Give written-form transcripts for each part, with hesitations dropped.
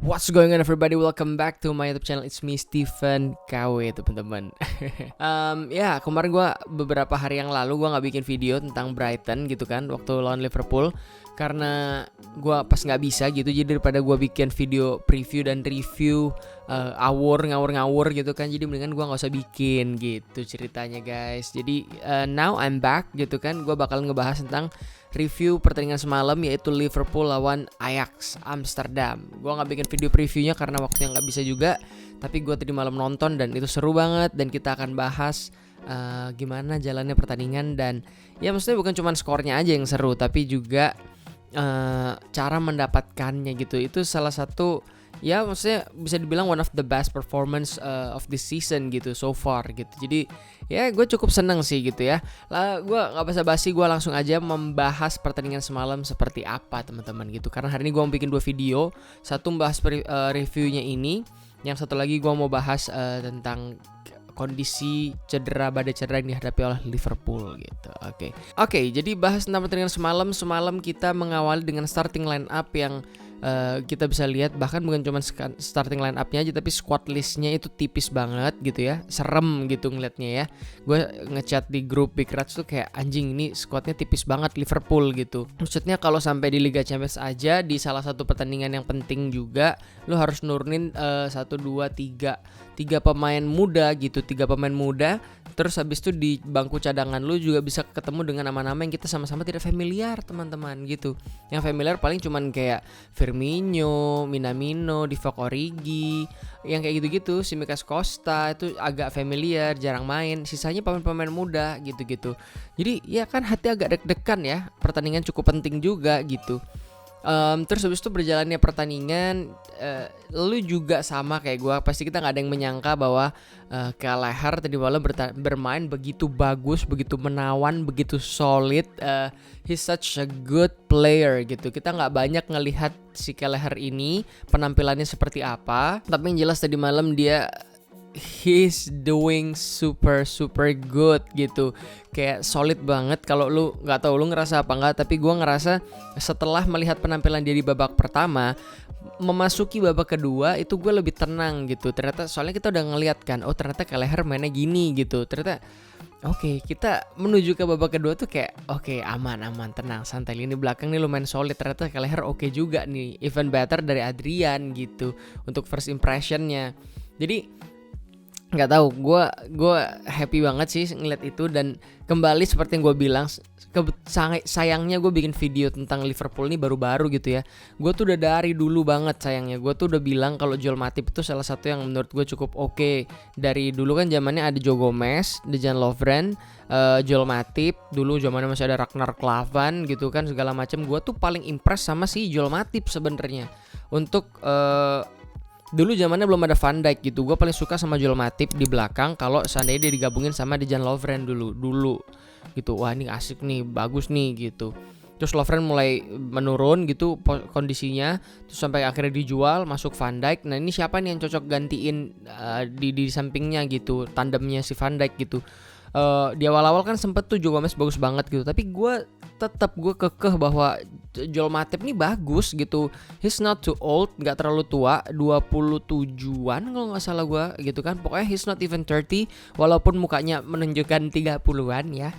What's going on everybody? Welcome back to my YouTube channel. It's me Steven KW teman-teman. Ya kemarin gue beberapa hari yang lalu gue nggak bikin video tentang Brighton gitu kan waktu lawan Liverpool karena gue pas nggak bisa gitu. Jadi daripada gue bikin video preview dan review ngawur gitu kan, jadi mendingan gue nggak usah bikin gitu ceritanya guys. Jadi now I'm back gitu kan. Gue bakal ngebahas tentang review pertandingan semalam yaitu Liverpool lawan Ajax Amsterdam. Gue nggak bikin video previewnya karena waktunya nggak bisa juga. Tapi gue tadi malam nonton dan itu seru banget. Dan kita akan bahas gimana jalannya pertandingan. Dan ya maksudnya bukan cuma skornya aja yang seru, tapi juga cara mendapatkannya gitu. Itu salah satu, ya maksudnya bisa dibilang one of the best performance of this season gitu so far gitu. Jadi ya gue cukup seneng sih gitu ya. Lah gue nggak basa-basi, gue langsung aja membahas pertandingan semalam seperti apa teman-teman gitu. Karena hari ini gue mau bikin 2 video, satu membahas reviewnya ini, yang satu lagi gue mau bahas tentang kondisi badai cedera yang dihadapi oleh Liverpool gitu. Oke, jadi bahas tentang pertandingan semalam kita mengawali dengan starting line up yang kita bisa lihat bahkan bukan cuma starting line up-nya aja, tapi squad list-nya itu tipis banget gitu ya. Serem gitu ngeliatnya ya. Gue ngechat di grup Big Rats tuh kayak anjing, ini squadnya tipis banget Liverpool gitu. Maksudnya kalau sampai di Liga Champions aja di salah satu pertandingan yang penting juga lu harus nurunin 1, 2, 3 pemain muda gitu. 3 pemain muda. Terus habis itu di bangku cadangan lu juga bisa ketemu dengan nama-nama yang kita sama-sama tidak familiar teman-teman gitu. Yang familiar paling cuman kayak Firmino, Minamino, Divock Origi, yang kayak gitu-gitu. Tsimikas Costa itu agak familiar, jarang main. Sisanya pemain-pemain muda gitu-gitu. Jadi ya kan hati agak deg-degan ya. Pertandingan cukup penting juga gitu. Terus habis itu berjalannya pertandingan, lu juga sama kayak gue. Pasti kita gak ada yang menyangka bahwa Kelleher tadi malam bermain begitu bagus, begitu menawan, begitu solid. He's such a good player gitu. Kita gak banyak ngelihat si Kelleher ini penampilannya seperti apa, tapi yang jelas tadi malam he's doing super good gitu. Kayak solid banget. Kalau lu nggak tahu lu ngerasa apa nggak, tapi gue ngerasa setelah melihat penampilan dia di babak pertama, memasuki babak kedua itu gue lebih tenang gitu. Ternyata soalnya kita udah ngeliat kan, oh ternyata Kelleher mainnya gini gitu. Ternyata Oke, kita menuju ke babak kedua tuh kayak oke, aman, tenang, santai. Ini belakang nih lumayan solid. Ternyata Kelleher oke juga nih, even better dari Adrian gitu untuk first impressionnya. Jadi nggak tahu, gue happy banget sih ngeliat itu. Dan kembali seperti yang gue bilang, sayangnya gue bikin video tentang Liverpool ini baru-baru gitu ya. Gue tuh udah dari dulu banget, sayangnya gue tuh udah bilang kalau Joel Matip itu salah satu yang menurut gue cukup oke. Dari dulu kan zamannya ada Joe Gomez, Dejan Lovren, Joel Matip. Dulu zamannya masih ada Ragnar Klavan gitu kan, segala macam. Gue tuh paling impress sama si Joel Matip sebenarnya. Untuk dulu zamannya belum ada Van Dijk gitu. Gue paling suka sama Joel Matip di belakang kalau seandainya dia digabungin sama Dejan Lovren dulu gitu. Wah ini asik nih, bagus nih gitu. Terus Lovren mulai menurun gitu kondisinya, terus sampai akhirnya dijual, masuk Van Dijk. Nah ini siapa nih yang cocok gantiin di sampingnya gitu, tandemnya si Van Dijk gitu. Di awal-awal kan sempet tuh Joe Gomez bagus banget gitu, tapi gue kekeh bahwa Joel Matip nih bagus gitu. He's not too old, gak terlalu tua, 27an kalau gak salah gue gitu kan. Pokoknya he's not even 30, walaupun mukanya menunjukkan 30an ya.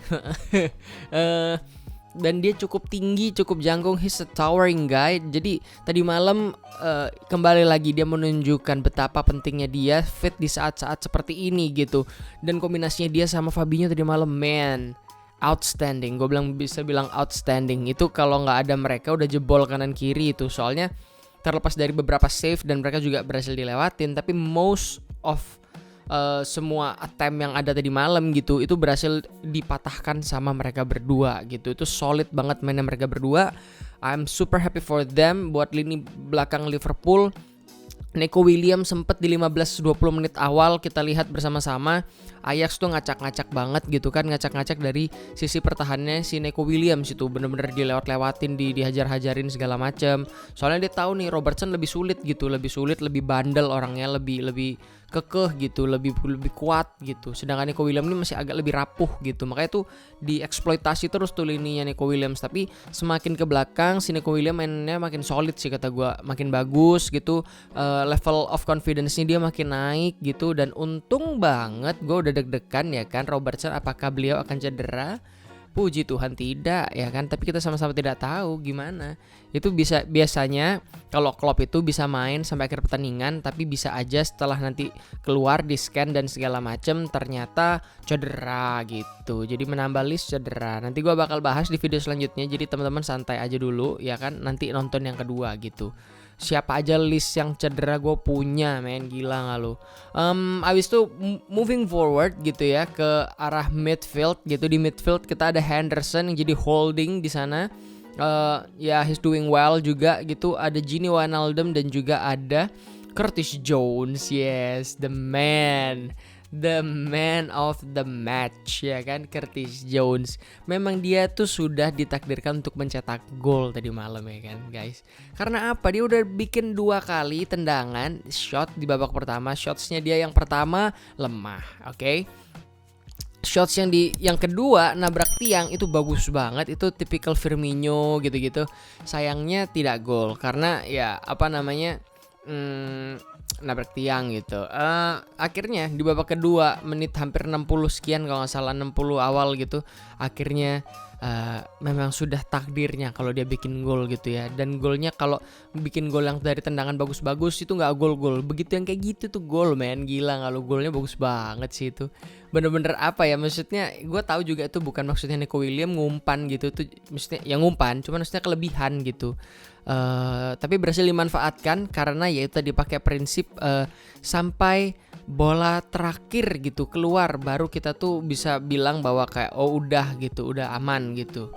Dan dia cukup tinggi, cukup jangkung. He's a towering guy. Jadi tadi malam kembali lagi dia menunjukkan betapa pentingnya dia fit di saat-saat seperti ini gitu. Dan kombinasinya dia sama Fabinho tadi malam, man, outstanding. Gue bisa bilang outstanding. Itu kalau nggak ada mereka udah jebol kanan kiri itu. Soalnya terlepas dari beberapa save dan mereka juga berhasil dilewatin, tapi most of semua attempt yang ada tadi malam gitu itu berhasil dipatahkan sama mereka berdua gitu. Itu solid banget mainnya mereka berdua. I'm super happy for them. Buat lini belakang Liverpool, Neco Williams sempet di 15-20 menit awal kita lihat bersama-sama Ajax tuh ngacak-ngacak banget gitu kan. Ngacak-ngacak dari sisi pertahanannya si Neco Williams itu bener-bener dilewat-lewatin, dihajar-hajarin segala macam. Soalnya dia tahu nih Robertson lebih sulit gitu, lebih bandel orangnya, lebih kekeh gitu, lebih kuat gitu. Sedangkan Nico Williams ini masih agak lebih rapuh gitu. Makanya tuh dieksploitasi terus tuh lininya Nico Williams. Tapi semakin ke belakang si Nico Williams mainnya makin solid sih kata gue, makin bagus gitu. Level of confidence-nya dia makin naik gitu. Dan untung banget gue udah deg-degan ya kan, Robertson apakah beliau akan cedera. Puji Tuhan tidak ya kan, tapi kita sama-sama tidak tahu gimana. Itu biasanya kalau Klopp itu bisa main sampai akhir pertandingan, tapi bisa aja setelah nanti keluar di scan dan segala macem ternyata cedera gitu. Jadi menambah list cedera. Nanti gua bakal bahas di video selanjutnya. Jadi teman-teman santai aja dulu ya kan, nanti nonton yang kedua gitu. Siapa aja list yang cedera gue punya, men, gila gak lu? Abis itu moving forward gitu ya ke arah midfield gitu. Di midfield kita ada Henderson yang jadi holding di sana. Ya he's doing well juga gitu. Ada Gini Wijnaldum dan juga ada Curtis Jones. Yes, the man of the match ya kan, Curtis Jones. Memang dia tuh sudah ditakdirkan untuk mencetak gol tadi malam ya kan guys. Karena apa? Dia udah bikin 2 kali tendangan shot di babak pertama. Shotsnya dia yang pertama lemah, oke? Shots yang kedua nabrak tiang itu bagus banget, itu tipikal Firmino gitu-gitu. Sayangnya tidak gol karena ya apa namanya, nabrak tiang gitu. Akhirnya di babak kedua menit hampir 60 sekian kalau nggak salah, 60 awal gitu, akhirnya memang sudah takdirnya kalau dia bikin gol gitu ya. Dan golnya kalau bikin gol yang dari tendangan bagus-bagus itu nggak gol-gol, begitu yang kayak gitu tuh gol, men. Gila nggak lu, golnya bagus banget sih itu. Bener-bener apa ya, maksudnya gue tahu juga itu bukan maksudnya Nico Williams ngumpan gitu tuh, maksudnya ya ngumpan, cuman maksudnya kelebihan gitu. Tapi berhasil dimanfaatkan karena ya itu tadi pakai prinsip sampai bola terakhir gitu keluar baru kita tuh bisa bilang bahwa kayak oh udah gitu, udah aman gitu.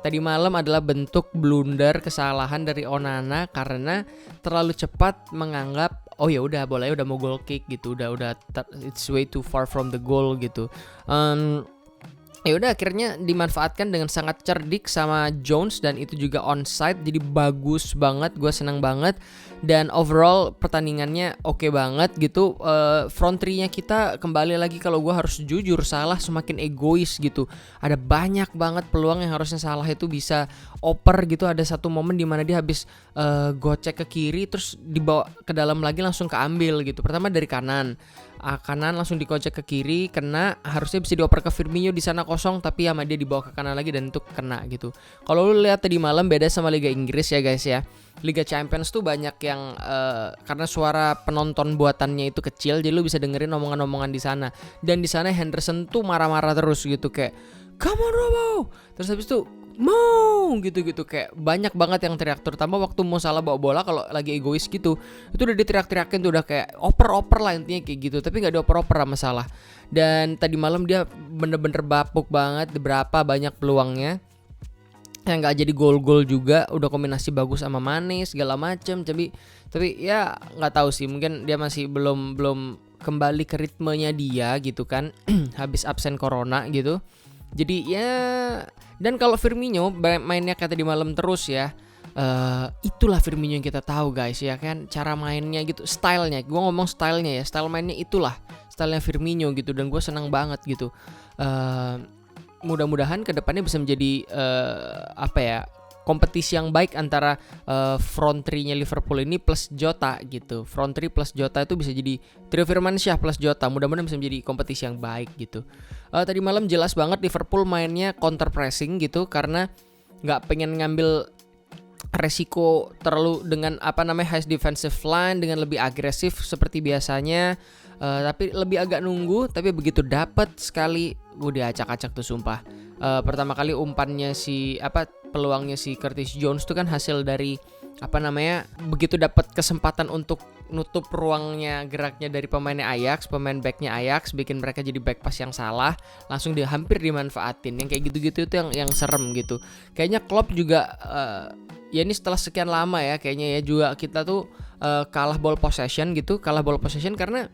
Tadi malam adalah bentuk blunder kesalahan dari Onana karena terlalu cepat menganggap oh ya udah bolanya udah mau goal kick gitu, udah it's way too far from the goal gitu. Ya udah akhirnya dimanfaatkan dengan sangat cerdik sama Jones dan itu juga onside, jadi bagus banget, gue senang banget. Dan overall pertandingannya oke banget gitu. Front three-nya kita kembali lagi kalau gue harus jujur Salah semakin egois gitu. Ada banyak banget peluang yang harusnya Salah itu bisa oper gitu. Ada satu momen dimana dia habis gocek ke kiri terus dibawa ke dalam lagi langsung keambil gitu. Pertama dari kanan langsung dikocek ke kiri, kena, harusnya bisa dioper ke Firmino di sana kosong, tapi sama dia dibawa ke kanan lagi dan itu kena gitu. Kalau lu lihat tadi malam beda sama Liga Inggris ya guys ya. Liga Champions tuh banyak yang karena suara penonton buatannya itu kecil, jadi lu bisa dengerin omongan-omongan di sana. Dan di sana Henderson tuh marah-marah terus gitu kayak come on Robo. Terus habis itu mau gitu-gitu, kayak banyak banget yang teriak, terutama waktu mau Salah bawa bola kalau lagi egois gitu. Itu udah diteriak-teriakin tuh, udah kayak oper-oper lah intinya kayak gitu, tapi nggak dioper-oper sama Salah. Dan tadi malam dia bener-bener bapuk banget, berapa banyak peluangnya yang nggak jadi gol-gol juga, udah kombinasi bagus sama Mane segala macem, tapi ya nggak tahu sih, mungkin dia masih belum kembali ke ritmenya dia gitu kan. Habis absen corona gitu. Jadi ya, dan kalau Firmino mainnya kayak tadi malam terus ya, itulah Firmino yang kita tahu guys ya kan, cara mainnya gitu, stylenya, gue ngomong stylenya ya, style mainnya itulah stylenya Firmino gitu, dan gue senang banget gitu. Mudah-mudahan kedepannya bisa menjadi kompetisi yang baik antara front three-nya Liverpool ini plus Jota gitu. Front three plus Jota itu bisa jadi trio Firmansyah plus Jota. Mudah-mudahan bisa menjadi kompetisi yang baik gitu. Tadi malam jelas banget Liverpool mainnya counter pressing gitu karena nggak pengen ngambil resiko terlalu dengan high defensive line dengan lebih agresif seperti biasanya. Tapi lebih agak nunggu, tapi begitu dapat sekali udah acak-acak tuh sumpah. Pertama kali umpannya peluangnya si Curtis Jones tuh kan hasil dari begitu dapat kesempatan untuk nutup ruangnya geraknya dari pemain backnya Ajax, bikin mereka jadi back pass yang salah, langsung dia hampir dimanfaatin. Yang kayak gitu-gitu itu yang serem gitu. Kayaknya Klopp juga ya ini setelah sekian lama ya kayaknya ya juga kita tuh kalah ball possession karena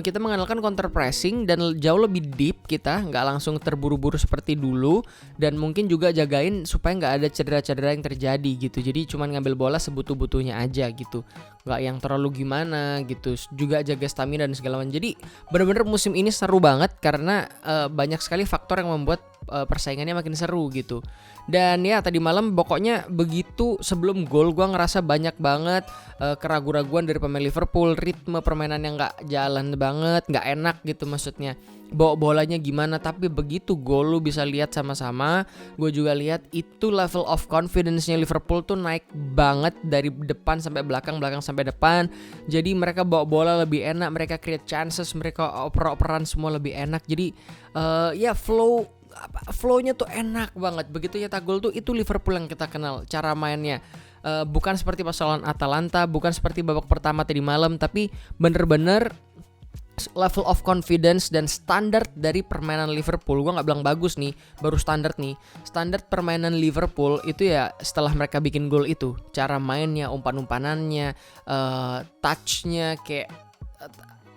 kita mengandalkan counter pressing dan jauh lebih deep, kita nggak langsung terburu-buru seperti dulu, dan mungkin juga jagain supaya nggak ada cedera-cedera yang terjadi gitu. Jadi cuman ngambil bola sebutuh-butuhnya aja gitu, nggak yang terlalu gimana gitu. Juga jaga stamina dan segala macam. Jadi bener-bener musim ini seru banget karena banyak sekali faktor yang membuat persaingannya makin seru gitu. Dan ya tadi malam pokoknya begitu sebelum gol gue ngerasa banyak banget keraguan-raguan dari pemain Liverpool, ritme permainan yang nggak jalan banget, nggak enak gitu maksudnya. Bawa bolanya gimana, tapi begitu gol lu bisa lihat sama-sama, gue juga lihat itu level of confidence-nya Liverpool tuh naik banget dari depan sampai belakang, belakang sampai depan. Jadi mereka bawa bola lebih enak, mereka create chances, mereka oper-operan semua lebih enak. Jadi ya flow-nya tuh enak banget. Begitu nyetak gol tuh itu Liverpool yang kita kenal cara mainnya. Bukan seperti pas lawan Atalanta, bukan seperti babak pertama tadi malam, tapi bener-bener level of confidence dan standar dari permainan Liverpool. Gue nggak bilang bagus nih, baru standar nih. Standar permainan Liverpool itu ya setelah mereka bikin gol itu, cara mainnya, umpan-umpanannya, touchnya, kayak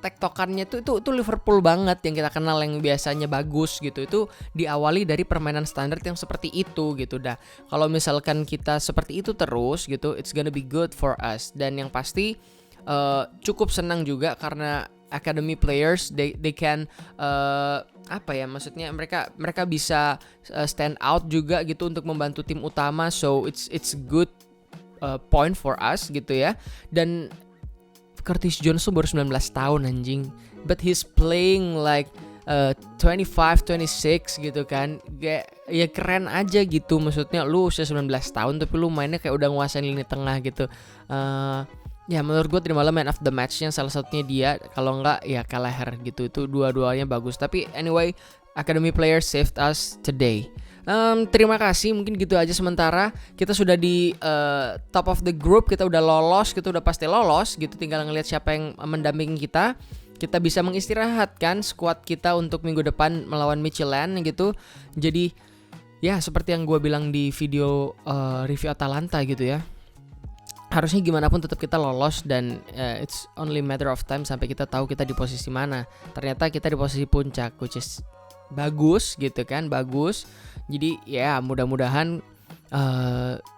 tektokannya itu Liverpool banget yang kita kenal, yang biasanya bagus gitu. Itu diawali dari permainan standar yang seperti itu gitu. Dah kalau misalkan kita seperti itu terus gitu, it's gonna be good for us. Dan yang pasti cukup senang juga karena academy players they can maksudnya mereka bisa stand out juga gitu untuk membantu tim utama. So it's good point for us gitu ya. Dan Curtis Jones tuh baru 19 tahun anjing, but he's playing like 25, 26 gitu kan. Kayak ya keren aja gitu. Maksudnya lu usia 19 tahun tapi lu mainnya kayak udah nguasain lini tengah gitu. Ya menurut gue tadi malam man of the match-nya salah satunya dia. Kalau enggak ya Kelleher gitu. Itu dua-duanya bagus. Tapi anyway, academy player saved us today. Terima kasih, mungkin gitu aja sementara. Kita sudah di top of the group, kita udah lolos, kita udah pasti lolos gitu. Tinggal ngelihat siapa yang mendampingi kita. Kita bisa mengistirahatkan squad kita untuk minggu depan melawan Midtjylland gitu. Jadi ya seperti yang gue bilang di video review Atalanta gitu ya, harusnya gimana pun tetap kita lolos. Dan it's only matter of time sampai kita tahu kita di posisi mana. Ternyata kita di posisi puncak, which is bagus gitu kan, bagus. Jadi ya mudah-mudahan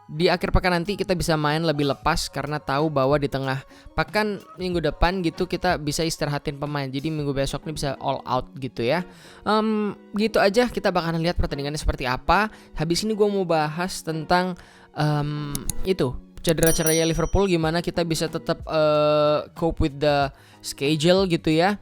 di akhir pekan nanti kita bisa main lebih lepas, karena tahu bahwa di tengah pekan minggu depan gitu kita bisa istirahatin pemain. Jadi minggu besok ini bisa all out gitu ya. Gitu aja, kita bakalan lihat pertandingannya seperti apa. Habis ini gue mau bahas tentang itu cedera-cederanya Liverpool, gimana kita bisa tetap cope with the schedule gitu ya.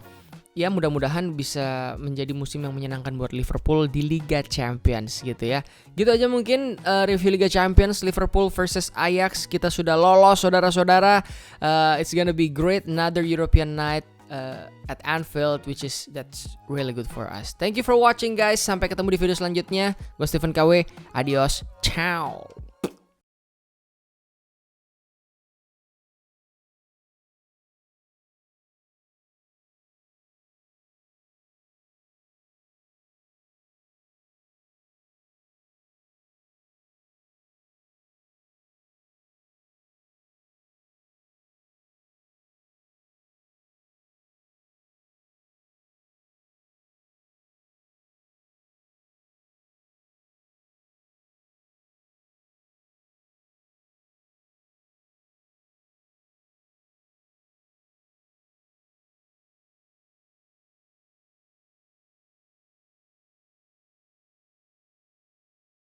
Ya mudah-mudahan bisa menjadi musim yang menyenangkan buat Liverpool di Liga Champions gitu ya. Gitu aja mungkin review Liga Champions Liverpool versus Ajax. Kita sudah lolos saudara-saudara. It's gonna be great, another European night at Anfield, that's really good for us. Thank you for watching guys. Sampai ketemu di video selanjutnya. Gue Stephen KW. Adios. Ciao.